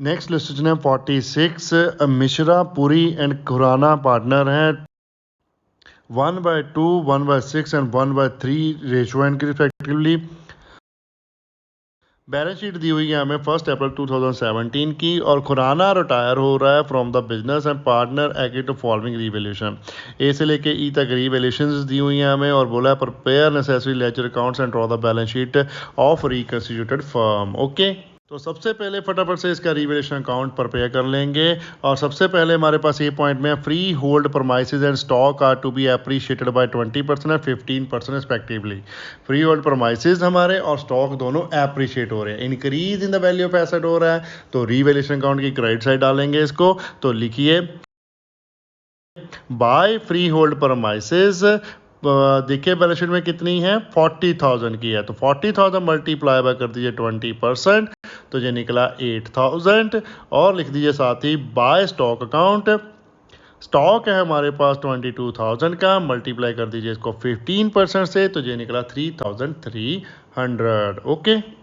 Next list है 46, Mishra Puri and Khurana partner हैं 1/2, 1/6 and 1/3 ratio इनकी रिस्पेक्टिवली। बैलेंस शीट दी हुई है हमें 1 अप्रैल 2017 की, और खुराना रिटायर हो रहा है from the business and partner agree to following revaluation. A से लेके ई तक रिवैल्यूएशंस दी हुई हैं हमें, और बोला है prepare necessary ledger accounts and draw the balance sheet of reconstituted firm. Okay, तो सबसे पहले फटाफट से इसका रिवैल्यूएशन अकाउंट प्रिपेयर कर लेंगे। और सबसे पहले हमारे पास ये पॉइंट में freehold premises and stock are to be appreciated by 20% and 15% respectively. Freehold premises हमारे और स्टॉक दोनों एप्रिशिएट हो रहे हैं, increase in the value of asset हो रहा है। तो रिवैल्यूएशन अकाउंट की क्रेडिट साइड डालेंगे इसको, तो लिखिए बाय फ्री होल्ड प्रमाइसेस। देखिए बैलेंस शीट में कितनी है, 40,000 की है, तो 40,000 मल्टीप्लाई बाय कर दीजिए 20%, तो ये निकला 8,000। और लिख दीजिए साथ ही बाय स्टॉक अकाउंट। स्टॉक है हमारे पास 22,000 का, मल्टीप्लाई कर दीजिए इसको 15% से, तो ये निकला 3,300। ओके,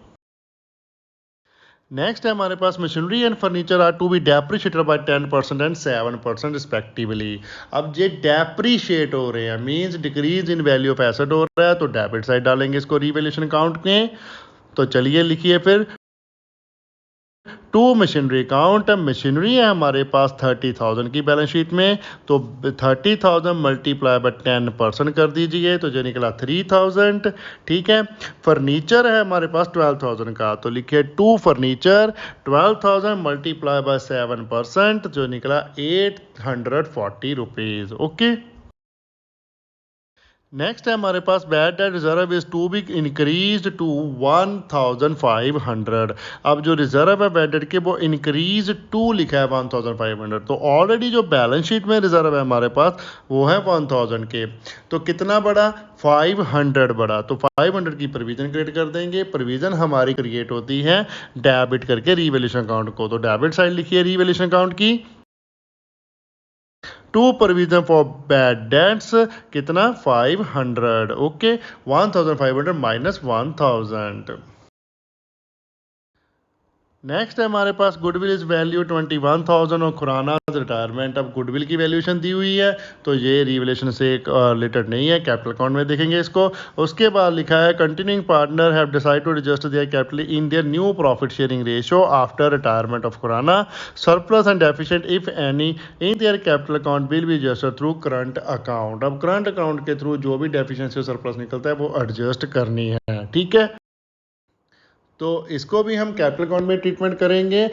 नेक्स्ट है हमारे पास machinery and furniture are to be depreciated by 10% and 7% respectively. अब ये डेप्रिशिएट हो रहे हैं, means decrease in value of asset हो रहा है, तो डेबिट साइड डालेंगे इसको रिवैल्यूएशन अकाउंट में। तो चलिए लिखिए फिर टू मशीनरी अकाउंट। मशीनरी है हमारे पास 30,000 की बैलेंस शीट में, तो 30,000 मल्टीप्लाई बाय 10% कर दीजिए, तो जो निकला 3,000। ठीक है, फर्नीचर है हमारे पास 12,000 का, तो लिखिए टू फर्नीचर 12,000 मल्टीप्लाई बाय 7%, जो निकला 840 रुपीज़। ओके, नेक्स्ट है हमारे पास bad debt reserve is to be increase to 1,500। अब जो रिजर्व है बैड डेट के वो इंक्रीज टू लिखा है 1,500, तो ऑलरेडी जो बैलेंस शीट में रिजर्व है हमारे पास वो है 1,000 के, तो कितना बढ़ा, 500 बढ़ा, तो 500 की प्रोविजन क्रिएट कर देंगे। प्रोविजन हमारी क्रिएट होती है डेबिट करके रिवैल्यूएशन अकाउंट को, तो डेबिट साइड लिखिए रिवैल्यूएशन अकाउंट की to provision for bad debts कितना 500। Okay, 1,500 minus 1,000। नेक्स्ट है हमारे पास गुडविल इज वैल्यू 21,000 और खुराना रिटायरमेंट। अब गुडविल की वैल्यूएशन दी हुई है, तो ये रिवैल्यूएशन से रिलेटेड नहीं है, कैपिटल अकाउंट में देखेंगे इसको। उसके बाद लिखा है continuing partner have decide to adjust their capital in their new profit sharing ratio after retirement of Khurana. Surplus and deficient if any in their capital account will be adjusted through current account. अब current account के थ्रू जो भी deficiency surplus निकलता है वो adjust करनी है। ठीक है, तो इसको भी हम कैपिटल अकाउंट में ट्रीटमेंट करेंगे।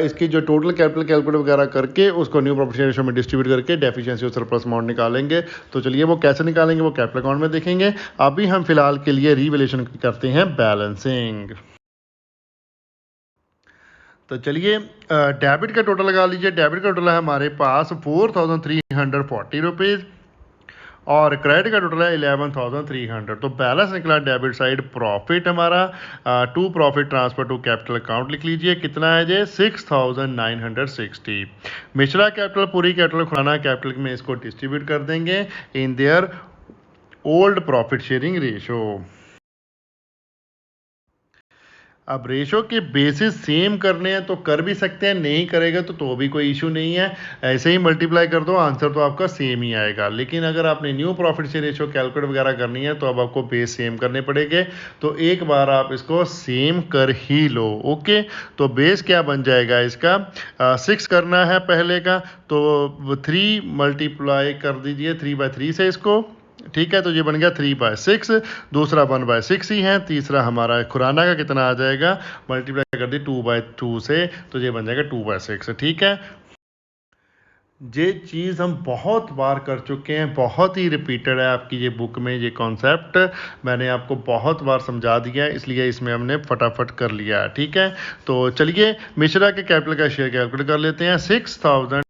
इसकी जो टोटल कैपिटल कैलकुलेट वगैरह करके उसको न्यू प्रॉफिट शेयर रेशियो में डिस्ट्रीब्यूट करके डेफिशिएंसी और सरप्लस अमाउंट निकालेंगे। तो चलिए वो कैसे निकालेंगे वो कैपिटल अकाउंट में देखेंगे। अभी हम फिलहाल के लिए रिवैल्यूएशन करते हैं बैलेंसिंग। तो चलिए डेबिट का टोटल लगा लीजिए। डेबिट का टोटल है हमारे पास 4,340 रुपीज़ और क्रेडिट का टोटल है 11,300। तो बैलेंस निकला डेबिट साइड प्रॉफिट हमारा to profit transfer to capital account लिख लीजिए, कितना है ये 6,960। मिश्रा कैपिटल पूरी कैपिटल खुराना कैपिटल में इसको डिस्ट्रीब्यूट कर देंगे in their old profit sharing ratio. अब रेशो के बेसिस सेम करने हैं तो कर भी सकते हैं, नहीं करेगा तो भी कोई इशू नहीं है, ऐसे ही मल्टीप्लाई कर दो, आंसर तो आपका सेम ही आएगा। लेकिन अगर आपने न्यू प्रॉफिट से रेशो कैलकुलेट वगैरह करनी है तो अब आपको बेस सेम करने पड़ेंगे, तो एक बार आप इसको सेम कर ही लो। ओके, तो बेस क्या बन जाएगा इसका 6 करना है पहले का, तो 3 मल्टीप्लाई कर दीजिए 3/3 से इसको। ठीक है, तो ये बन गया 3/6, दूसरा 1/6 ही है, तीसरा हमारा खुराना का कितना आ जाएगा, मल्टीप्लाई कर दी 2/2 से, तो ये बन जाएगा 2/6। ठीक है, ये चीज़ हम बहुत बार कर चुके हैं, बहुत ही रिपीटेड है आपकी ये बुक में, ये कॉन्सेप्ट मैंने आपको बहुत बार समझा दिया है, इसलिए इसमें हमने फटाफट कर लिया है। ठीक है, तो चलिए मिश्रा के कैपिटल का शेयर कैलकुलेट कर लेते हैं। 6,000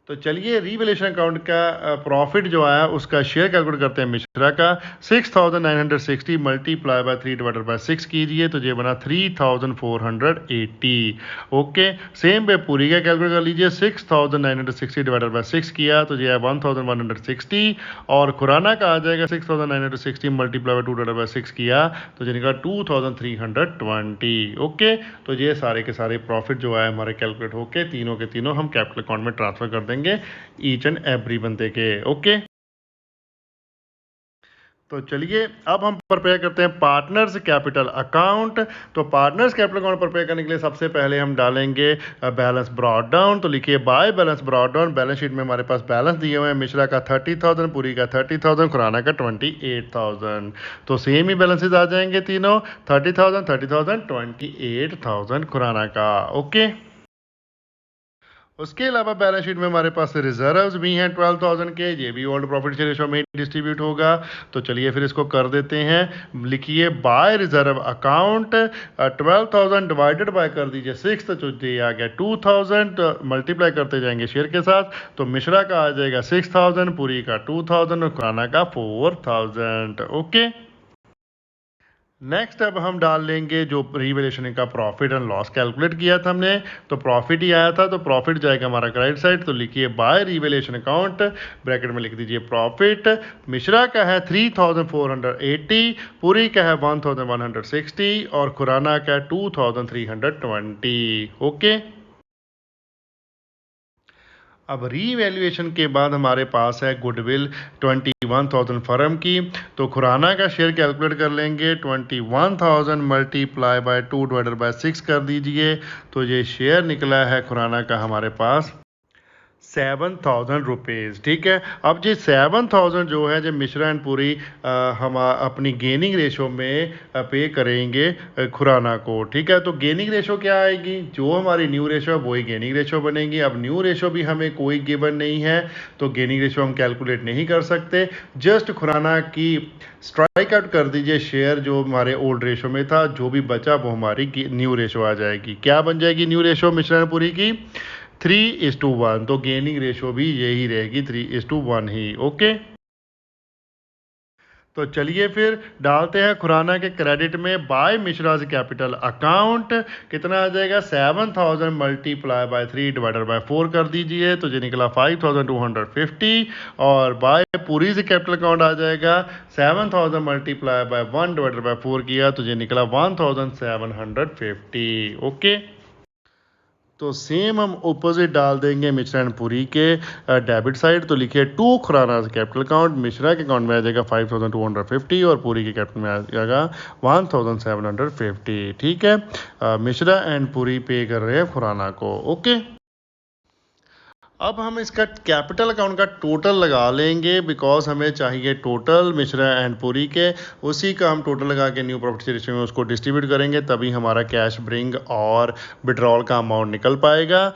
तो चलिए रिवैल्यूएशन अकाउंट का प्रॉफिट जो आया उसका शेयर कैलकुलेट करते हैं मिश्रा का। 6960 मल्टीप्लाई बाय 3 डिवाइडेड बाय 6 कीजिए तो ये बना 3480। ओके, सेम पे पूरी का कैलकुलेट कर लीजिए। 6960 डिवाइडेड बाय 6 किया तो ये है 1160 और खुराना का आ जाएगा 6960 मल्टीप्लाई बाय 2 डिवाइडेड बाय 6 किया तो ये निकला 2320। ओके, तो ये सारे के सारे प्रॉफिट जो है हमारे कैलकुलेट होके तीनों के तीनों हम कैपिटल अकाउंट में ट्रांसफर कर देंगे ईच एंड एवरी बंदे के। ओके, तो चलिए अब हम प्रिपेयर करते हैं पार्टनर्स कैपिटल अकाउंट। तो पार्टनर्स कैपिटल अकाउंट प्रिपेयर करने के लिए सबसे पहले हम डालेंगे बैलेंस ब्रॉट डाउन। तो लिखिए by balance brought down. Balance sheet में हमारे पास बैलेंस दिए हुए हैं, मिश्रा का 30,000, पूरी का 30,000, खुराना का 28,000। तो सेम ही बैलेंसेस आ जाएंगे तीनों, 30,000 30,000 28,000 खुराना का। ओके, उसके अलावा बैलेंस शीट में हमारे पास रिजर्व्स भी हैं 12,000 के, ये भी ओल्ड प्रॉफिट शेयर रेशो में डिस्ट्रीब्यूट होगा। तो चलिए फिर इसको कर देते हैं। लिखिए by reserve account 12,000 divided by कर दीजिए 6 तो ये आ गया 2,000, मल्टीप्लाई करते जाएंगे शेयर के साथ तो मिश्रा का आ जाएगा 6,000, पूरी का 2,000 और खाना का 4,000। ओके, नेक्स्ट अब हम डाल लेंगे जो रिवैल्यूएशन का प्रॉफिट एंड लॉस कैलकुलेट किया था हमने। तो प्रॉफिट ही आया था तो प्रॉफिट जाएगा हमारा क्रेडिट साइड। तो लिखिए बाय रिवैल्यूएशन अकाउंट, ब्रैकेट में लिख दीजिए प्रॉफिट। मिश्रा का है 3,480, पूरी का है 1,160 और खुराना का 2,320। ओके, अब रीवैल्यूएशन के बाद हमारे पास है गुडविल 21,000 फर्म की। तो खुराना का शेयर कैलकुलेट कर लेंगे। 21,000 मल्टीप्लाई बाय 2 डिवाइडेड बाय 6 कर दीजिए तो ये शेयर निकला है खुराना का हमारे पास 7,000 रुपीज़। ठीक है, अब जी 7,000 जो है जो मिश्रा एंड पूरी हम अपनी गेनिंग रेशो में पे करेंगे खुराना को। ठीक है, तो गेनिंग रेशो क्या आएगी, जो हमारी न्यू रेशो है वही गेनिंग रेशो बनेगी। अब न्यू रेशो भी हमें कोई गिवन नहीं है तो गेनिंग रेशो हम कैलकुलेट नहीं कर सकते। जस्ट खुराना की स्ट्राइक आउट कर दीजिए शेयर जो हमारे ओल्ड रेशो में था, जो भी बचा वो हमारी न्यू रेशो आ जाएगी। क्या बन जाएगी न्यू रेशो मिश्रा एंड पूरी की 3:1। तो गेनिंग रेशो भी यही रहेगी 3:1 ही। ओके, तो चलिए फिर डालते हैं खुराना के क्रेडिट में बाय मिश्राज कैपिटल अकाउंट। कितना आ जाएगा 7,000 मल्टीप्लाई बाय 3 डिवाइडेड बाय 4 कर दीजिए तो ये निकला 5,250 और बाय पूरी से कैपिटल अकाउंट आ जाएगा 7,000 मल्टीप्लाई बाय 1 डिवाइडेड बाय 4 किया तो ये निकला 1,750। ओके, तो सेम हम ऑपोजिट डाल देंगे मिश्रा एंड पूरी के डेबिट साइड। तो लिखिए to Khurana capital account, Mishra के अकाउंट में आ जाएगा 5,250 और पूरी के कैपिटल में आ जाएगा 1,750। ठीक है, मिश्रा एंड पूरी पे कर रहे हैं खुराना को। ओके, अब हम इसका कैपिटल अकाउंट का टोटल लगा लेंगे बिकॉज हमें चाहिए टोटल मिश्रा एंड पूरी के, उसी का हम टोटल लगा के न्यू प्रॉफिट शेयर रेशियो में उसको डिस्ट्रीब्यूट करेंगे तभी हमारा कैश ब्रिंग और विड्रॉल का अमाउंट निकल पाएगा।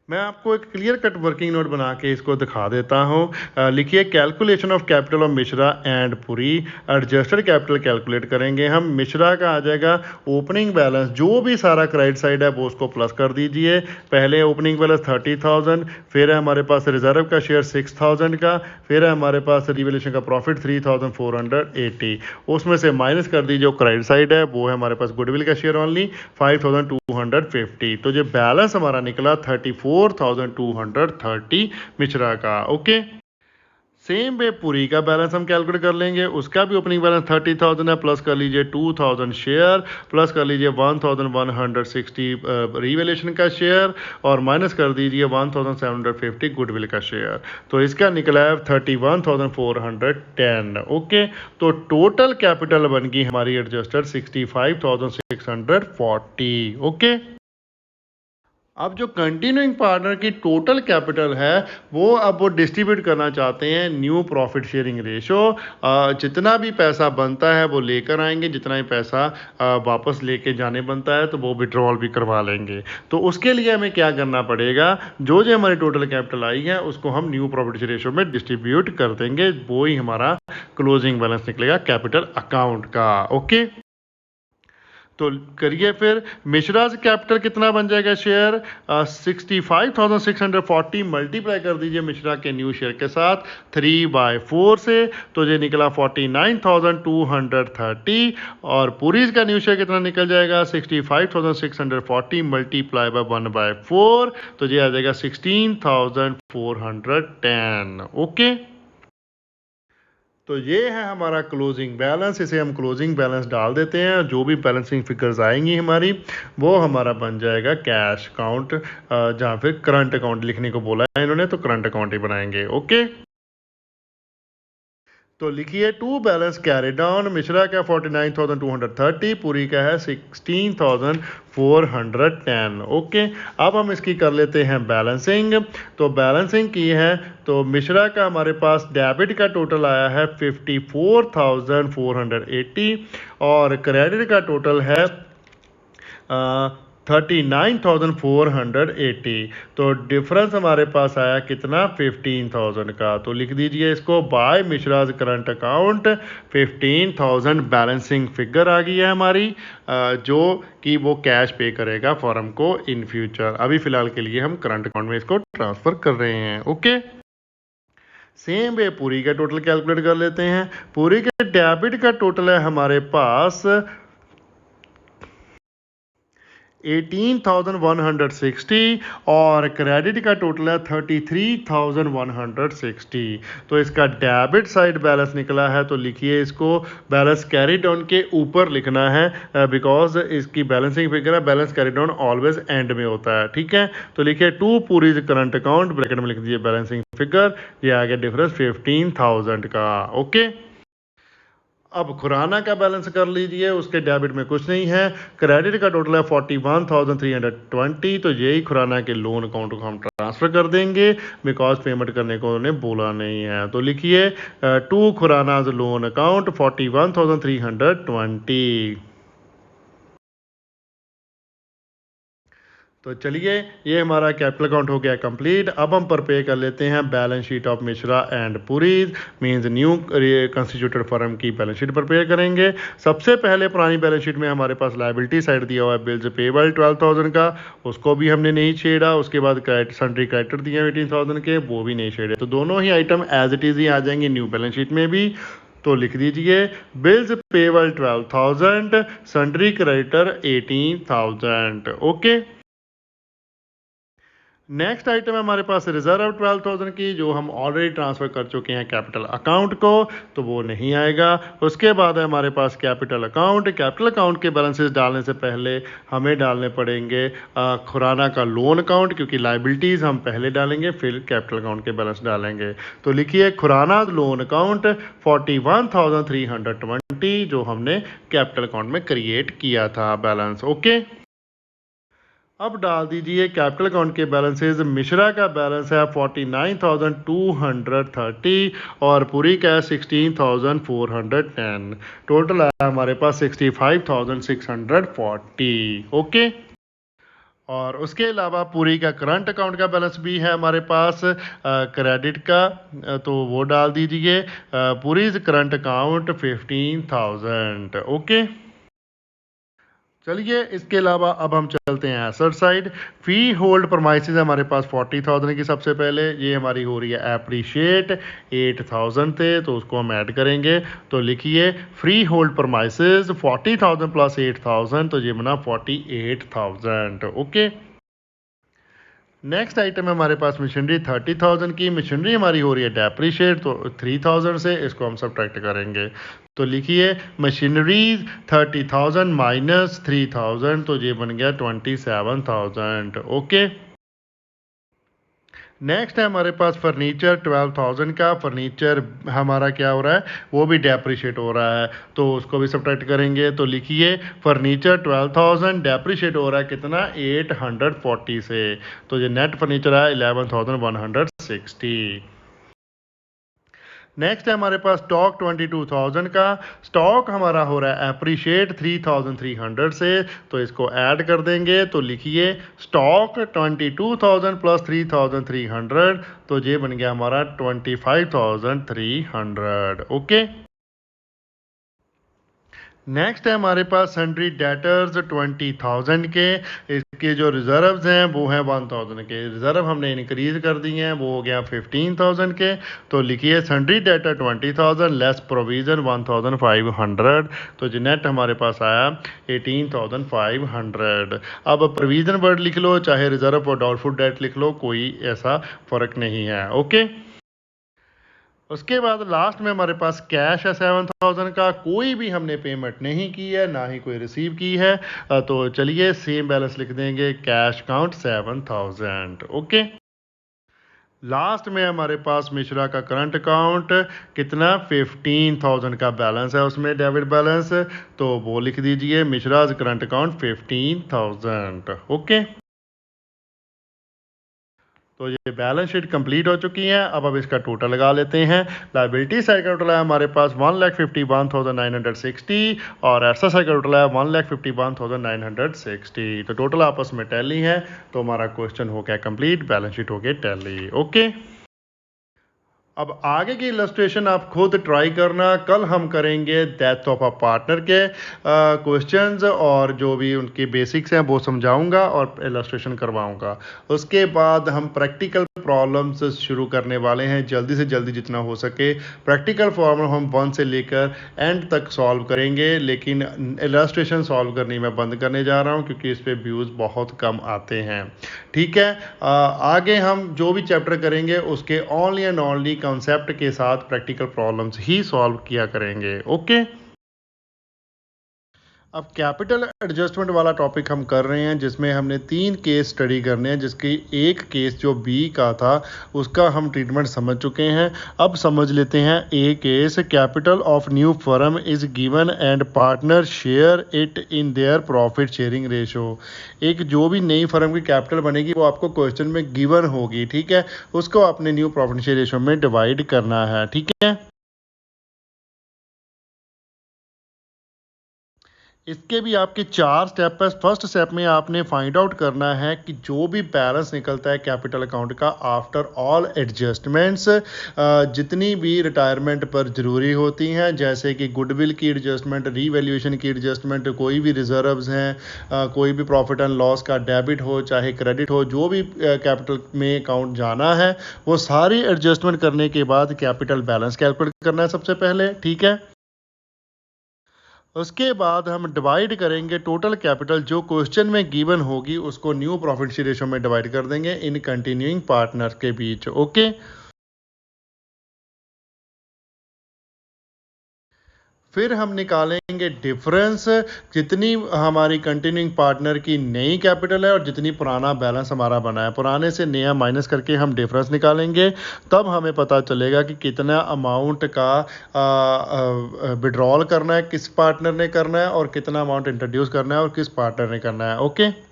मैं आपको एक क्लियर कट वर्किंग नोट बना के इसको दिखा देता हूँ। लिखिए calculation of capital of Mishra and पूरी, एडजस्टेड कैपिटल कैलकुलेट करेंगे हम। मिश्रा का आ जाएगा ओपनिंग बैलेंस, जो भी सारा क्रेडिट साइड है वो उसको प्लस कर दीजिए। पहले ओपनिंग बैलेंस 30,000, फिर है हमारे पास रिजर्व का शेयर 6,000 का, फिर है हमारे पास रिवैल्यूएशन का प्रॉफिट 3,480, उसमें से माइनस कर दीजिए जो क्रेडिट साइड है वो है हमारे पास गुडविल का शेयर ओनली 5,250। तो जो बैलेंस हमारा निकला 34,230 मिश्रा का। ओके, सेम वे पूरी का बैलेंस हम कैलकुलेट कर लेंगे। उसका भी ओपनिंग बैलेंस 30,000 है, प्लस कर लीजिए 2,000 शेयर, प्लस कर लीजिए 1,160 रिवैल्यूएशन का शेयर और माइनस कर दीजिए 1,750 गुडविल का शेयर। तो इसका निकला है 31,410। ओके, तो टोटल कैपिटल बन गई हमारी एडजस्टेड 65,640। ओके, अब जो कंटिन्यूइंग पार्टनर की टोटल कैपिटल है वो डिस्ट्रीब्यूट करना चाहते हैं न्यू प्रॉफिट शेयरिंग रेशो। जितना भी पैसा बनता है वो लेकर आएंगे, जितना भी पैसा वापस लेके जाने बनता है तो वो विड्रॉल भी करवा लेंगे। तो उसके लिए हमें क्या करना पड़ेगा, जो जो हमारी टोटल कैपिटल आई है उसको हम न्यू प्रॉफिट शेयर रेशो में डिस्ट्रीब्यूट कर देंगे, वो ही हमारा क्लोजिंग बैलेंस निकलेगा कैपिटल अकाउंट का। ओके, तो करिए फिर, मिश्राज कैपिटल कितना बन जाएगा शेयर, 65,640 मल्टीप्लाई कर दीजिए मिश्रा के न्यू शेयर के साथ 3/4 से, तो ये निकला 49,230। और पुरीज का न्यू शेयर कितना निकल जाएगा, 65,640 मल्टीप्लाई बाय 1/4, तो ये आ जाएगा 16,410। ओके, तो ये है हमारा क्लोजिंग बैलेंस। इसे हम क्लोजिंग बैलेंस डाल देते हैं। जो भी बैलेंसिंग फिगर्स आएंगी हमारी, वो हमारा बन जाएगा कैश अकाउंट, जहाँ पे करंट अकाउंट लिखने को बोला है इन्होंने, तो करंट अकाउंट ही बनाएंगे। ओके, तो लिखिए to balance carry down, Mishra का 49,230, पूरी का है 16,410। ओके, अब हम इसकी कर लेते हैं बैलेंसिंग। तो बैलेंसिंग की है तो मिश्रा का हमारे पास डेबिट का टोटल आया है 54,480 और क्रेडिट का टोटल है 39,480। तो डिफरेंस हमारे पास आया कितना, 15,000 का। तो लिख दीजिए इसको, by Mishra's current account 15,000 balancing figure आ गई है हमारी, जो कि वो कैश पे करेगा फॉर्म को इन फ्यूचर। अभी फिलहाल के लिए हम करंट अकाउंट में इसको ट्रांसफर कर रहे हैं। ओके, सेम वे पूरी का टोटल कैलकुलेट कर लेते हैं। पूरी के डेबिट का टोटल है हमारे पास 18,160 और क्रेडिट का टोटल है 33,160। तो इसका डेबिट साइड बैलेंस निकला है, तो लिखिए इसको बैलेंस कैरी डाउन के ऊपर लिखना है, बिकॉज इसकी बैलेंसिंग फिगर है, balance carry down always and में होता है। ठीक है, तो लिखिए टू पूरी करंट अकाउंट, ब्रैकेट में लिख दीजिए बैलेंसिंग फिगर, ये आ गया डिफरेंस 15,000 का। ओके, अब खुराना का बैलेंस कर लीजिए, उसके डेबिट में कुछ नहीं है। क्रेडिट का टोटल है 41,320, तो यही खुराना के लोन अकाउंट को हम ट्रांसफर कर देंगे, बिकॉज पेमेंट करने को उन्होंने बोला नहीं है। तो लिखिए टू खुराना लोन अकाउंट 41,320। तो चलिए, ये हमारा कैपिटल अकाउंट हो गया कंप्लीट। अब हम प्रिपेयर कर लेते हैं balance sheet of Mishra and puris, means new constituted firm की बैलेंस शीट प्रिपेयर करेंगे। सबसे पहले पुरानी बैलेंस शीट में हमारे पास लायबिलिटी साइड दिया हुआ है बिल्स पेबल 12,000 का, उसको भी हमने नहीं छेड़ा। उसके बाद सन्ड्री क्रेडिटर दिए 18,000 के, वो भी नहीं छेड़े। तो दोनों ही आइटम एज इट इज ही आ जाएंगे न्यू बैलेंस शीट में भी। तो लिख दीजिए bills payable 12,000, sundry creditor 18,000। Okay, next item है हमारे पास रिजर्व 12,000 की, जो हम ऑलरेडी ट्रांसफर कर चुके हैं कैपिटल अकाउंट को, तो वो नहीं आएगा। उसके बाद है हमारे पास कैपिटल अकाउंट। कैपिटल अकाउंट के बैलेंसेस डालने से पहले हमें डालने पड़ेंगे खुराना का लोन अकाउंट, क्योंकि लाइबिलिटीज़ हम पहले डालेंगे फिर कैपिटल अकाउंट के बैलेंस डालेंगे। तो लिखिए खुराना लोन अकाउंट 41,320, जो हमने कैपिटल अकाउंट में क्रिएट किया था बैलेंस। ओके, अब डाल दीजिए कैपिटल अकाउंट के बैलेंसेज। मिश्रा का बैलेंस है 49,230 और पूरी का 16,410। टोटल आया हमारे पास 65,640। ओके, और उसके अलावा पूरी का करंट अकाउंट का बैलेंस भी है हमारे पास क्रेडिट का, तो वो डाल दीजिए। पूरी करंट अकाउंट 15,000। ओके, चलिए, इसके अलावा अब हम चलते हैं एसेट साइड। फी होल्ड परमाइसेस हमारे पास 40,000 की। सबसे पहले ये हमारी हो रही है एप्रीशिएट, 8,000 थे, तो उसको हम ऐड करेंगे। तो लिखिए फ्री होल्ड परमाइसेस 40,000 प्लस 8,000, तो ये बना 48,000। ओके, नेक्स्ट आइटम है हमारे पास मशीनरी 30,000 की। मशीनरी हमारी हो रही है डेप्रीशिएट, तो 3,000 से इसको हम सब्ट्रैक्ट करेंगे। तो लिखिए मशीनरी 30,000 माइनस 3,000, तो ये बन गया 27,000। ओके, नेक्स्ट है हमारे पास फर्नीचर 12,000 का। फर्नीचर हमारा क्या हो रहा है, वो भी डेप्रीशिएट हो रहा है, तो उसको भी सब्ट्रैक्ट करेंगे। तो लिखिए फर्नीचर 12,000 डेप्रीशिएट हो रहा है कितना, 840 से, तो ये नेट फर्नीचर है 11,160। नेक्स्ट है हमारे पास स्टॉक 22,000 का। स्टॉक हमारा हो रहा है एप्रीशिएट 3,300 से, तो इसको ऐड कर देंगे। तो लिखिए स्टॉक 22,000 प्लस 3,300, तो ये बन गया हमारा 25,300। ओके, नेक्स्ट है हमारे पास सन्ड्री डेटर्स 20,000 के। इसके जो रिजर्व्स हैं वो हैं 1,000 के। रिजर्व हमने इंक्रीज कर दिए हैं, वो हो गया 15,000 के। तो लिखिए सन्ड्री डेटर 20,000 लेस प्रोविजन 1,500। तो जो नेट हमारे पास आया 18,500। अब प्रोविजन वर्ड लिख लो, चाहे रिजर्व और डाउटफुल डेट लिख लो, कोई ऐसा फ़र्क नहीं है। ओके। उसके बाद लास्ट में हमारे पास कैश है 7,000 का। कोई भी हमने पेमेंट नहीं की है, ना ही कोई रिसीव की है। तो चलिए सेम बैलेंस लिख देंगे, कैश काउंट 7,000। ओके। लास्ट में हमारे पास मिश्रा का करंट अकाउंट कितना 15,000 का बैलेंस है, उसमें डेबिट बैलेंस। तो वो लिख दीजिए मिश्रा करंट अकाउंट 15,000। ओके। तो ये बैलेंस शीट कंप्लीट हो चुकी है। अब इसका टोटल लगा लेते हैं। लाइबिलिटी साइड का टोटल है हमारे पास 1,51,960 और एसेट साइड का टोटल है 1,51,960। तो टोटल आपस में टैली है। तो हमारा क्वेश्चन हो गया कंप्लीट, बैलेंस शीट हो गई टैली। ओके। अब आगे की इलस्ट्रेशन आप खुद ट्राई करना। कल हम करेंगे डेथ ऑफ अ पार्टनर के क्वेश्चंस और जो भी उनके बेसिक्स हैं वो समझाऊंगा और इलस्ट्रेशन करवाऊंगा। उसके बाद हम प्रैक्टिकल प्रॉब्लम्स शुरू करने वाले हैं, जल्दी से जल्दी जितना हो सके। प्रैक्टिकल प्रॉब्लम हम 1 से लेकर एंड तक सॉल्व करेंगे, लेकिन इलस्ट्रेशन सॉल्व करनी मैं बंद करने जा रहा हूँ क्योंकि इस पर व्यूज़ बहुत कम आते हैं। ठीक है। आगे हम जो भी चैप्टर करेंगे उसके ओनली एंड ओनली कॉन्सेप्ट के साथ प्रैक्टिकल प्रॉब्लम्स ही सॉल्व किया करेंगे। ओके। अब कैपिटल एडजस्टमेंट वाला टॉपिक हम कर रहे हैं, जिसमें हमने 3 केस स्टडी करने हैं, जिसकी एक केस जो बी का था उसका हम ट्रीटमेंट समझ चुके हैं। अब समझ लेते हैं a case. Capital of new firm is given and partner share it in their profit sharing ratio. एक जो भी नई फर्म की कैपिटल बनेगी वो आपको क्वेश्चन में गिवन होगी, ठीक है। उसको अपने न्यू प्रॉफिट शेयर रेशो में डिवाइड करना है, ठीक है। इसके भी आपके 4 स्टेप है। फर्स्ट स्टेप में आपने फाइंड आउट करना है कि जो भी बैलेंस निकलता है कैपिटल अकाउंट का आफ्टर ऑल एडजस्टमेंट्स, जितनी भी रिटायरमेंट पर ज़रूरी होती हैं, जैसे कि गुडविल की एडजस्टमेंट, रीवैल्यूएशन की एडजस्टमेंट, कोई भी रिजर्व्स हैं, कोई भी प्रॉफिट एंड लॉस का डेबिट हो चाहे क्रेडिट हो, जो भी कैपिटल में अकाउंट जाना है वो सारी एडजस्टमेंट करने के बाद कैपिटल बैलेंस कैलकुलेट करना है सबसे पहले, ठीक है। उसके बाद हम डिवाइड करेंगे टोटल कैपिटल जो क्वेश्चन में गिवन होगी उसको न्यू प्रॉफिट शेयर रेशो में डिवाइड कर देंगे इन कंटिन्यूइंग पार्टनर के बीच। ओके। फिर हम निकालेंगे डिफरेंस, जितनी हमारी कंटिन्यूइंग पार्टनर की नई कैपिटल है और जितनी पुराना बैलेंस हमारा बना है, पुराने से नया माइनस करके हम डिफरेंस निकालेंगे। तब हमें पता चलेगा कि कितना अमाउंट का विड्रॉल करना है, किस पार्टनर ने करना है, और कितना अमाउंट इंट्रोड्यूस करना है और किस पार्टनर ने करना है। ओके।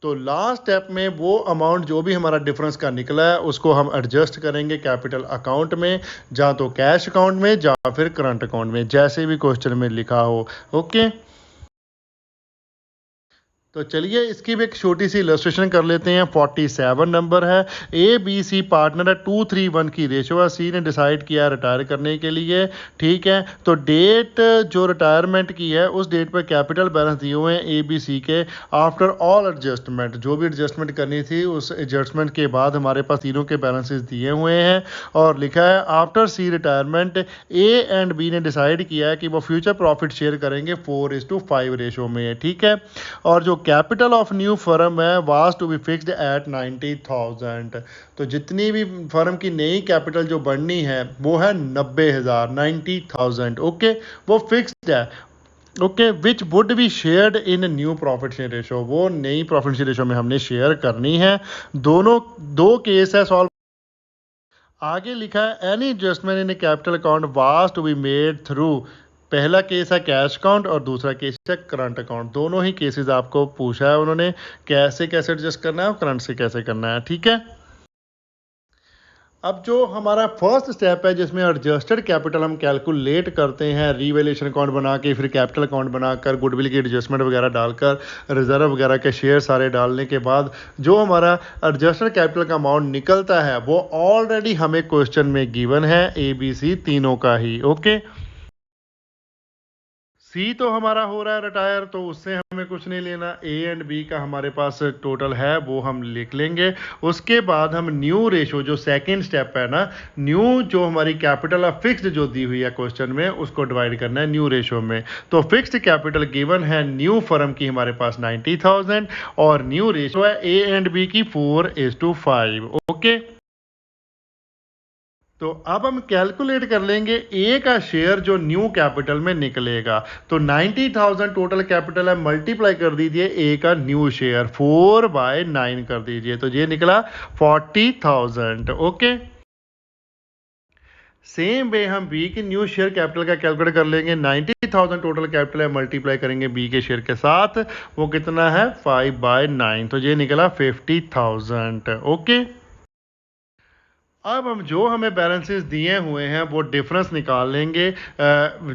तो लास्ट स्टेप में वो अमाउंट जो भी हमारा डिफरेंस का निकला है उसको हम एडजस्ट करेंगे कैपिटल अकाउंट में, या तो कैश अकाउंट में या फिर करंट अकाउंट में, जैसे भी क्वेश्चन में लिखा हो। ओके। तो चलिए इसकी भी एक छोटी सी इलस्ट्रेशन कर लेते हैं। 47 नंबर है। ए बी सी पार्टनर है, 2-3-1 की रेशो है। सी ने डिसाइड किया रिटायर करने के लिए, ठीक है। तो डेट जो रिटायरमेंट की है उस डेट पर कैपिटल बैलेंस दिए हुए हैं ए बी सी के आफ्टर ऑल एडजस्टमेंट। जो भी एडजस्टमेंट करनी थी उस एडजस्टमेंट के बाद हमारे पास तीनों के बैलेंसेस दिए हुए हैं और लिखा है after C retirement A and B ने डिसाइड किया है कि वो फ्यूचर प्रॉफिट शेयर करेंगे 4:5 रेशो में, ठीक है। और जो कैपिटल ऑफ न्यू फर्म है was to be fixed at 90,000। तो जितनी भी फर्म की नई कैपिटल जो बननी है वो है 90,000, 90,000। ओके। वो फिक्स्ड है। Okay. Which would be shared in new profit share ratio. वो नई प्रॉफिट शेयर रेशो में हमने शेयर करनी है। दोनों दो केस है सॉल्व। आगे लिखा है any adjustment in capital account was to be made through. पहला केस है कैश अकाउंट और दूसरा केस है करंट अकाउंट। दोनों ही केसेस आपको पूछा है उन्होंने कैसे कैसे एडजस्ट करना है और करंट से कैसे करना है, ठीक है। अब जो हमारा फर्स्ट स्टेप है जिसमें एडजस्टेड कैपिटल हम कैलकुलेट करते हैं, रीवैल्यूएशन अकाउंट बना के, फिर कैपिटल अकाउंट बनाकर, गुडविल की एडजस्टमेंट वगैरह डालकर, रिजर्व वगैरह के शेयर सारे डालने के बाद जो हमारा एडजस्टेड कैपिटल का अमाउंट निकलता है वो ऑलरेडी हमें क्वेश्चन में गिवन है, ए बी सी तीनों का ही। ओके। सी तो हमारा हो रहा है रिटायर, तो उससे हमें कुछ नहीं लेना। ए एंड बी का हमारे पास टोटल है वो हम लिख लेंगे। उसके बाद हम न्यू रेशो जो सेकंड स्टेप है ना, न्यू जो हमारी कैपिटल है फिक्स्ड जो दी हुई है क्वेश्चन में, उसको डिवाइड करना है न्यू रेशो में। तो फिक्स्ड कैपिटल गिवन है न्यू फर्म की हमारे पास 90,000 और न्यू रेशो है ए एंड बी की 4:5। ओके, तो अब हम कैलकुलेट कर लेंगे ए का शेयर जो न्यू कैपिटल में निकलेगा। तो 90,000 टोटल कैपिटल है, मल्टीप्लाई कर दीजिए ए का न्यू शेयर 4/9 कर दीजिए, तो ये निकला 40,000। ओके, सेम वे हम बी की न्यू शेयर कैपिटल का कैलकुलेट कर लेंगे। 90,000 टोटल कैपिटल है, मल्टीप्लाई करेंगे बी के शेयर के साथ, वो कितना है 5/9, तो ये निकला 50,000। ओके, अब हम जो हमें बैलेंसेस दिए हुए हैं वो डिफरेंस निकाल लेंगे।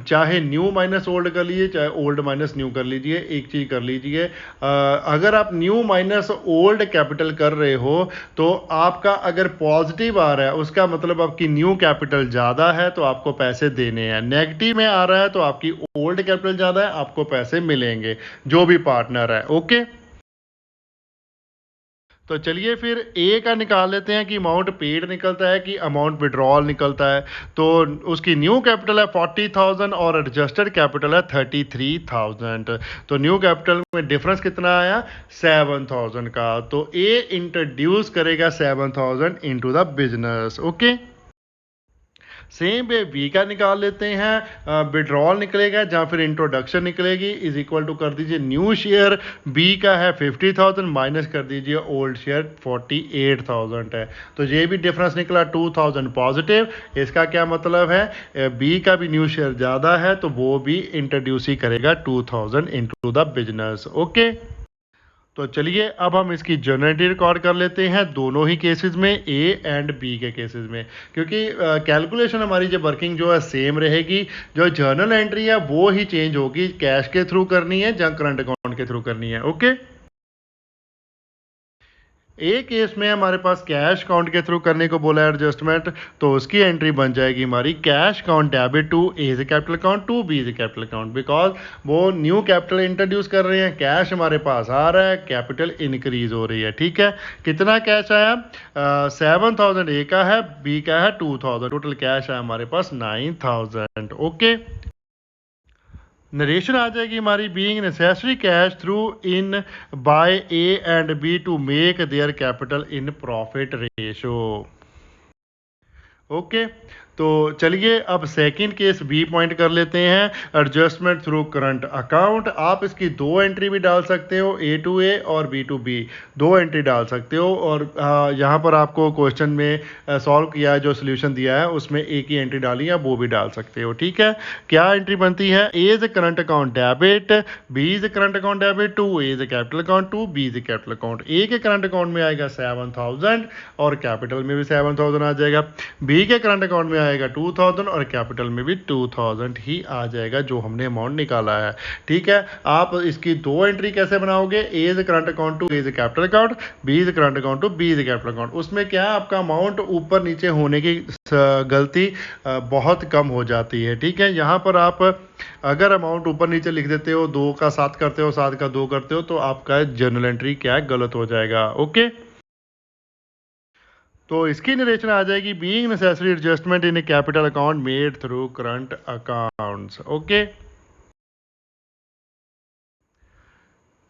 चाहे न्यू माइनस ओल्ड कर लीजिए, चाहे ओल्ड माइनस न्यू कर लीजिए, एक चीज़ कर लीजिए। अगर आप न्यू माइनस ओल्ड कैपिटल कर रहे हो तो आपका अगर पॉजिटिव आ रहा है उसका मतलब आपकी न्यू कैपिटल ज़्यादा है तो आपको पैसे देने हैं। नेगेटिव में आ रहा है तो आपकी ओल्ड कैपिटल ज़्यादा है, आपको पैसे मिलेंगे जो भी पार्टनर है। ओके, तो चलिए फिर ए का निकाल लेते हैं कि अमाउंट पेड निकलता है कि अमाउंट विड्रॉल निकलता है। तो उसकी न्यू कैपिटल है 40,000 और एडजस्टेड कैपिटल है 33,000। तो न्यू कैपिटल में डिफरेंस कितना आया 7,000 का। तो ए इंट्रोड्यूस करेगा 7,000 into the business. Okay, same way B का निकाल लेते हैं। विड्रॉल निकलेगा या फिर इंट्रोडक्शन निकलेगी, इज इक्वल टू कर दीजिए न्यू शेयर बी का है 50,000 माइनस कर दीजिए ओल्ड शेयर 48,000 है। तो ये भी डिफरेंस निकला 2,000 पॉजिटिव। इसका क्या मतलब है, बी का भी न्यू शेयर ज़्यादा है तो वो भी इंट्रोड्यूस ही करेगा 2,000 इनटू द बिजनेस। ओके, तो चलिए अब हम इसकी जर्नलिटी रिकॉर्ड कर लेते हैं दोनों ही केसेस में, ए एंड बी के केसेस में, क्योंकि कैलकुलेशन हमारी जो वर्किंग जो है सेम रहेगी। जो जर्नल एंट्री है वो ही चेंज होगी, कैश के थ्रू करनी है या करंट अकाउंट के थ्रू करनी है। ओके, एक केस में हमारे पास कैश अकाउंट के थ्रू करने को बोला है एडजस्टमेंट, तो उसकी एंट्री बन जाएगी हमारी cash account debit to A is capital account to B is capital account, because वो न्यू कैपिटल इंट्रोड्यूस कर रहे हैं, कैश हमारे पास आ रहा है, कैपिटल इंक्रीज हो रही है। ठीक है, कितना कैश आया 7,000 ए का है, बी का है 2,000, टोटल कैश है हमारे पास 9,000। ओके, नरेशन आ जाएगी हमारी being necessary cash through in by A and B to make their capital in profit ratio. Okay, तो चलिए अब सेकंड केस बी पॉइंट कर लेते हैं, एडजस्टमेंट थ्रू करंट अकाउंट। आप इसकी दो एंट्री भी डाल सकते हो, ए टू ए और बी टू बी, दो एंट्री डाल सकते हो। और यहाँ पर आपको क्वेश्चन में सॉल्व किया है, जो सोल्यूशन दिया है उसमें एक ही एंट्री डाली है, वो भी डाल सकते हो। ठीक है, क्या एंट्री बनती है, A's current account debit, B's current account debit to A is capital account to B is capital account. A के करंट अकाउंट में आएगा 7,000 और कैपिटल में भी 7,000 आ जाएगा। बी के करंट अकाउंट में आएगा 2,000 और कैपिटल में भी 2,000 ही आ जाएगा जो हमने अमाउंट निकाला है। ठीक है, आप इसकी दो एंट्री कैसे बनाओगे, A's current account to A is capital account, B's current account to B is capital account. उसमें क्या है, आपका अमाउंट ऊपर नीचे होने की गलती बहुत कम हो जाती है। ठीक है, यहाँ पर आप अगर अमाउंट ऊपर नीचे लिख देते हो, 2 का 7 करते हो, 7 का 2 करते हो, तो आपका जर्नल एंट्री क्या है, गलत हो जाएगा। ओके, तो इसकी नरेशन आ जाएगी being necessary adjustment in A capital account made through current accounts. Okay,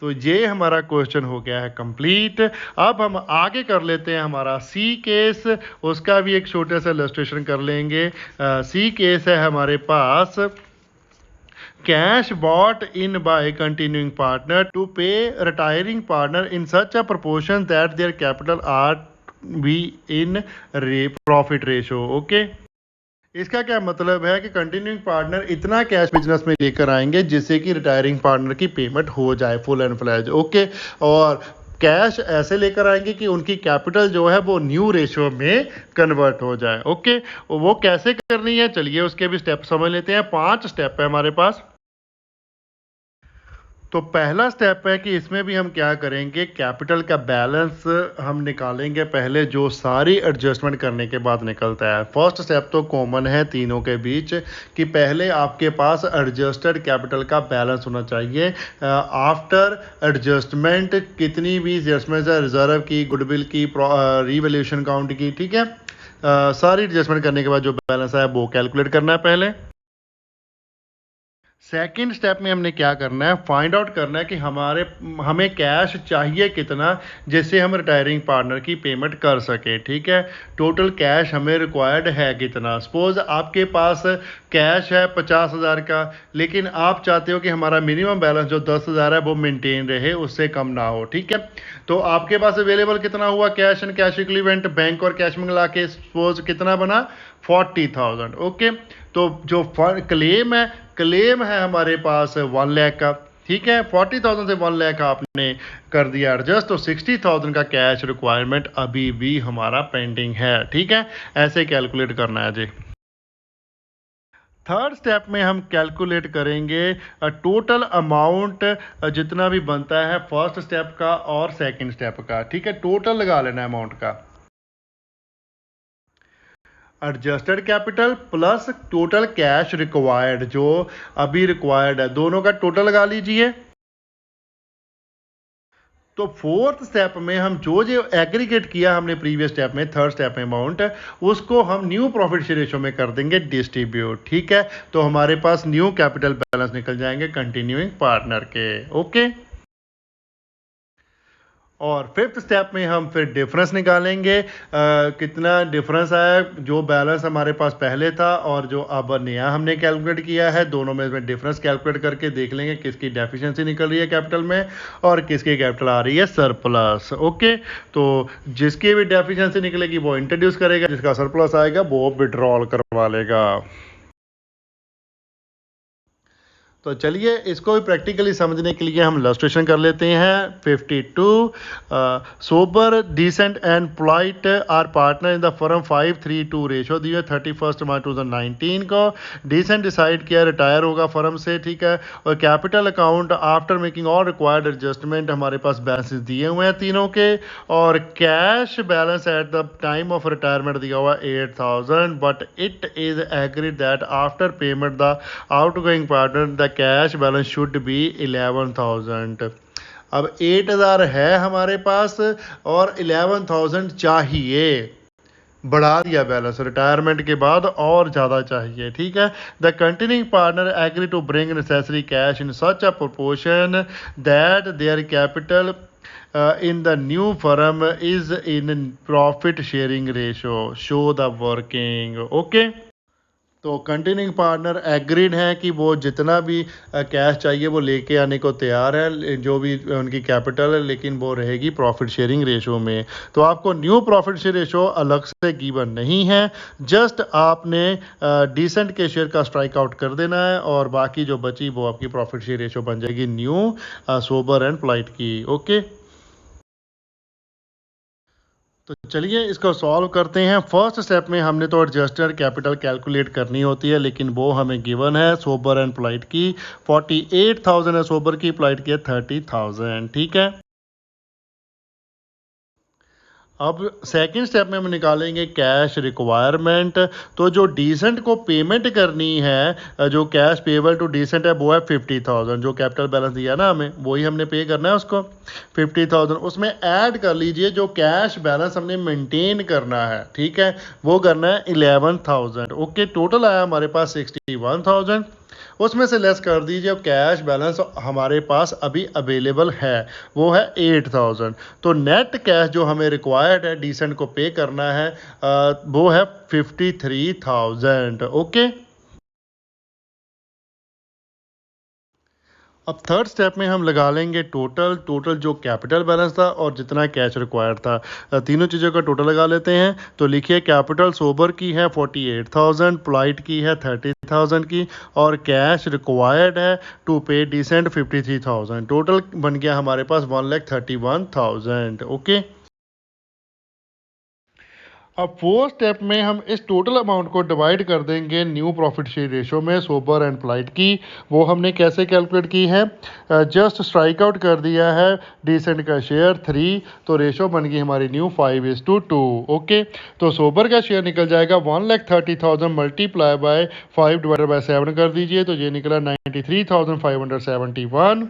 तो ये हमारा क्वेश्चन हो गया है कंप्लीट। अब हम आगे कर लेते हैं हमारा सी केस, उसका भी एक छोटा सा इलस्ट्रेशन कर लेंगे। सी केस है हमारे पास, cash bought in by continuing partner to pay retiring partner in such a proportion that their capital are be in profit ratio. Okay, इसका क्या मतलब है कि कंटिन्यूइंग पार्टनर इतना कैश बिजनेस में लेकर आएंगे जिससे कि रिटायरिंग पार्टनर की पेमेंट हो जाए फुल एंड फ्लैज। ओके, और कैश ऐसे लेकर आएंगे कि उनकी कैपिटल जो है वो न्यू रेशियो में कन्वर्ट हो जाए। ओके, वो कैसे करनी है, चलिए उसके भी स्टेप समझ लेते हैं। 5 स्टेप है हमारे पास। तो पहला स्टेप है कि इसमें भी हम क्या करेंगे, कैपिटल का बैलेंस हम निकालेंगे पहले, जो सारी एडजस्टमेंट करने के बाद निकलता है। फर्स्ट स्टेप तो कॉमन है तीनों के बीच कि पहले आपके पास एडजस्टेड कैपिटल का बैलेंस होना चाहिए। आफ्टर एडजस्टमेंट कितनी भी एडजस्टमेंट है, रिजर्व की, गुडविल की, रीवैल्यूएशन काउंट की, ठीक है, सारी एडजस्टमेंट करने के बाद जो बैलेंस है वो कैलकुलेट करना है पहले। सेकंड स्टेप में हमने क्या करना है, फाइंड आउट करना है कि हमें कैश चाहिए कितना, जिससे हम रिटायरिंग पार्टनर की पेमेंट कर सके, ठीक है। टोटल कैश हमें रिक्वायर्ड है कितना। सपोज आपके पास कैश है 50,000 का, लेकिन आप चाहते हो कि हमारा मिनिमम बैलेंस जो 10,000 है वो मेंटेन रहे, उससे कम ना हो, ठीक है। तो आपके पास अवेलेबल कितना हुआ cash and cash equivalent, bank और कैश मिला के सपोज कितना बना, 40,000, ओके। तो जो क्लेम है हमारे पास 1 लाख का, ठीक है। 40,000 से 1 लाख आपने कर दिया एडजस्ट, तो 60,000 का कैश रिक्वायरमेंट अभी भी हमारा पेंडिंग है, ठीक है। ऐसे कैलकुलेट करना है जी। थर्ड स्टेप में हम कैलकुलेट करेंगे टोटल अमाउंट जितना भी बनता है फर्स्ट स्टेप का और सेकंड स्टेप का, ठीक है। टोटल लगा लेना अमाउंट का, adjusted capital plus total cash required, जो अभी रिक्वायर्ड है, दोनों का टोटल लगा लीजिए। तो फोर्थ स्टेप में हम जो जो एग्रीगेट किया हमने प्रीवियस स्टेप में, थर्ड स्टेप में अमाउंट, उसको हम न्यू प्रॉफिट शेयर रेशो में कर देंगे डिस्ट्रीब्यूट, ठीक है। तो हमारे पास न्यू कैपिटल बैलेंस निकल जाएंगे कंटिन्यूइंग पार्टनर के, ओके। और फिफ्थ स्टेप में हम फिर डिफरेंस निकालेंगे, कितना डिफरेंस आया, जो बैलेंस हमारे पास पहले था और जो अब नया हमने कैलकुलेट किया है, दोनों में इसमें डिफरेंस कैलकुलेट करके देख लेंगे किसकी डेफिशिएंसी निकल रही है कैपिटल में और किसकी कैपिटल आ रही है सरप्लस, ओके। तो जिसकी भी डेफिशिएंसी निकलेगी वो इंट्रोड्यूस करेगा, जिसका सरप्लस आएगा वो विड्रॉल करवा लेगा। तो चलिए इसको भी प्रैक्टिकली समझने के लिए हम इलस्ट्रेशन कर लेते हैं। 52 Sober Decent and Polite are partner in the firm 5:3:2 ratio दी है 31 मार्च 2019 को। डिसेंट डिसाइड किया रिटायर होगा फर्म से, ठीक है। और capital account after making all required adjustment हमारे पास बैलेंसेस दिए हुए हैं तीनों के, और cash balance at the time of retirement दिया हुआ 8,000, but it is agreed that after payment the outgoing partner the cash balance should be 11,000। अब 8,000 है हमारे पास और 11,000 चाहिए, बढ़ा दिया बैलेंस रिटायरमेंट के बाद और ज़्यादा चाहिए, ठीक है। The continuing partner agree to bring necessary cash in such a proportion that their capital in the new firm is in profit sharing ratio, show the working, okay। तो कंटिन्यूइंग पार्टनर एग्रीड हैं कि वो जितना भी cash चाहिए वो लेके आने को तैयार है, जो भी उनकी कैपिटल है, लेकिन वो रहेगी प्रॉफिट शेयरिंग रेशो में। तो आपको न्यू प्रॉफिट शेयर रेशो अलग से गिवन नहीं है, जस्ट आपने डिसेंट के शेयर का स्ट्राइक आउट कर देना है और बाकी जो बची वो आपकी प्रॉफिट शेयर रेशो बन जाएगी न्यू सोबर एंड पोलाइट की, ओके। तो चलिए इसको सॉल्व करते हैं। फर्स्ट स्टेप में हमने तो एडजस्टेड कैपिटल कैलकुलेट करनी होती है, लेकिन वो हमें गिवन है सोबर एंड पोलाइट की 48,000 है, सोबर की, पोलाइट की 30,000, ठीक है। अब सेकंड स्टेप में हम निकालेंगे कैश रिक्वायरमेंट। तो जो डिसेंट को पेमेंट करनी है, जो कैश पेबल टू डिसेंट है वो है 50,000, जो कैपिटल बैलेंस दिया ना हमें वही हमने पे करना है उसको 50,000। उसमें ऐड कर लीजिए जो कैश बैलेंस हमने मेंटेन करना है, ठीक है, वो करना है 11,000, ओके। टोटल आया हमारे पास 61,000, उसमें से लेस कर दीजिए कैश बैलेंस हमारे पास अभी अवेलेबल है वो है 8,000। तो नेट कैश जो हमें रिक्वायर्ड है डिसेंट को पे करना है वो है 53,000, ओके। अब थर्ड स्टेप में हम लगा लेंगे टोटल जो कैपिटल बैलेंस था और जितना कैश रिक्वायर्ड था, तीनों चीज़ों का टोटल लगा लेते हैं। तो लिखिए कैपिटल सोबर की है 48,000, पोलाइट की है 30,000 की, और कैश रिक्वायर्ड है टू पे डिसेंट 53,000। टोटल बन गया हमारे पास 1,31,000, ओके। अब फोर्थ स्टेप में हम इस टोटल अमाउंट को डिवाइड कर देंगे न्यू प्रॉफिट शेयर रेशो में सोबर एंड पोलाइट की। वो हमने कैसे कैलकुलेट की है, जस्ट स्ट्राइक आउट कर दिया है डिसेंट का शेयर 3, तो रेशो बन गई हमारी न्यू 5:2। ओके, तो सोबर का शेयर निकल जाएगा 1,30,000 मल्टीप्लाई बाय 5 डिवाइडेड बाय 7 कर दीजिए, तो ये निकला 93,571।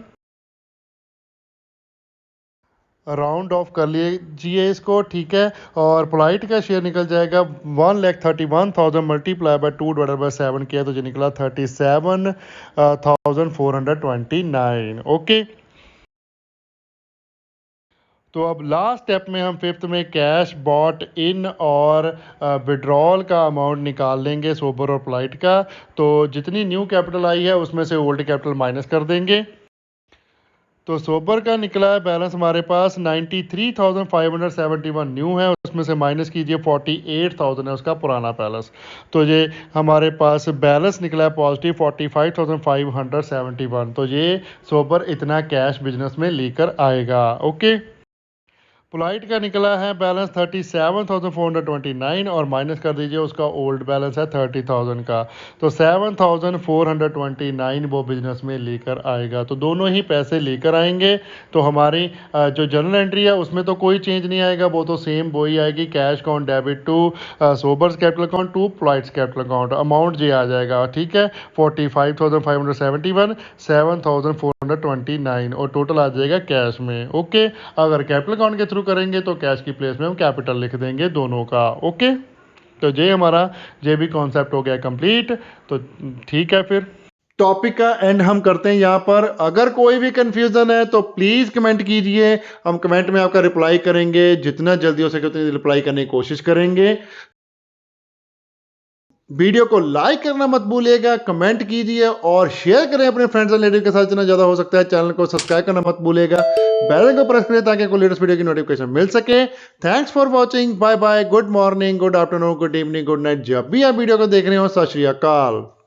राउंड ऑफ कर लीजिए इसको, ठीक है। और पोलाइट का शेयर निकल जाएगा 1,31,000 मल्टीप्लाई बाय 2 डिवाइडेड बाय 7 किया, तो ये निकला 37,429। ओके, तो अब लास्ट स्टेप में हम फिफ्थ में कैश बॉट इन और विड्रॉल का अमाउंट निकाल लेंगे सोबर और पोलाइट का। तो जितनी न्यू कैपिटल आई है उसमें से ओल्ड कैपिटल माइनस कर देंगे। तो सोबर का निकला है बैलेंस हमारे पास 93,571 न्यू है, उसमें से माइनस कीजिए 48,000 है उसका पुराना बैलेंस, तो ये हमारे पास बैलेंस निकला है पॉजिटिव 45,571। तो ये सोबर इतना कैश बिजनेस में लेकर आएगा। ओके, पोलाइट का निकला है बैलेंस 37,429 और माइनस कर दीजिए उसका ओल्ड बैलेंस है 30,000 का, तो 7,429 वो बिजनेस में लेकर आएगा। तो दोनों ही पैसे लेकर आएंगे। तो हमारी जो जनरल एंट्री है उसमें तो कोई चेंज नहीं आएगा, वो तो सेम वही आएगी, cash account debit to Sober's capital account to Polite's capital account, amount ये आ जाएगा, ठीक है, 45,571, 7,429 और टोटल आ जाएगा कैश में। ओके, अगर कैपिटल अकाउंट के थ्रू करेंगे तो कैश की प्लेस में हम कैपिटल लिख देंगे दोनों का। ओके, तो ये हमारा जे भी कॉन्सेप्ट हो गया कंप्लीट। तो ठीक है, फिर टॉपिक का एंड हम करते हैं यहाँ पर। अगर कोई भी कंफ्यूजन है तो प्लीज कमेंट कीजिए, हम कमेंट में आपका रिप्लाई करेंगे, जितना जल्दी हो सके उतनी रिप्लाई करने की कोशिश करेंगे। वीडियो को लाइक करना मत भूलिएगा, कमेंट कीजिए और शेयर करें अपने फ्रेंड्स एंड रिलेटिव के साथ जितना ज़्यादा हो सकता है। चैनल को सब्सक्राइब करना मत भूलिएगा, बेल आइकन को प्रेस करें ताकि कोई लेटेस्ट वीडियो की नोटिफिकेशन मिल सके। Thanks for watching, bye bye, good morning, good afternoon, good evening, good night, जब भी आप वीडियो को देख रहे हो। सत श्री अकाल।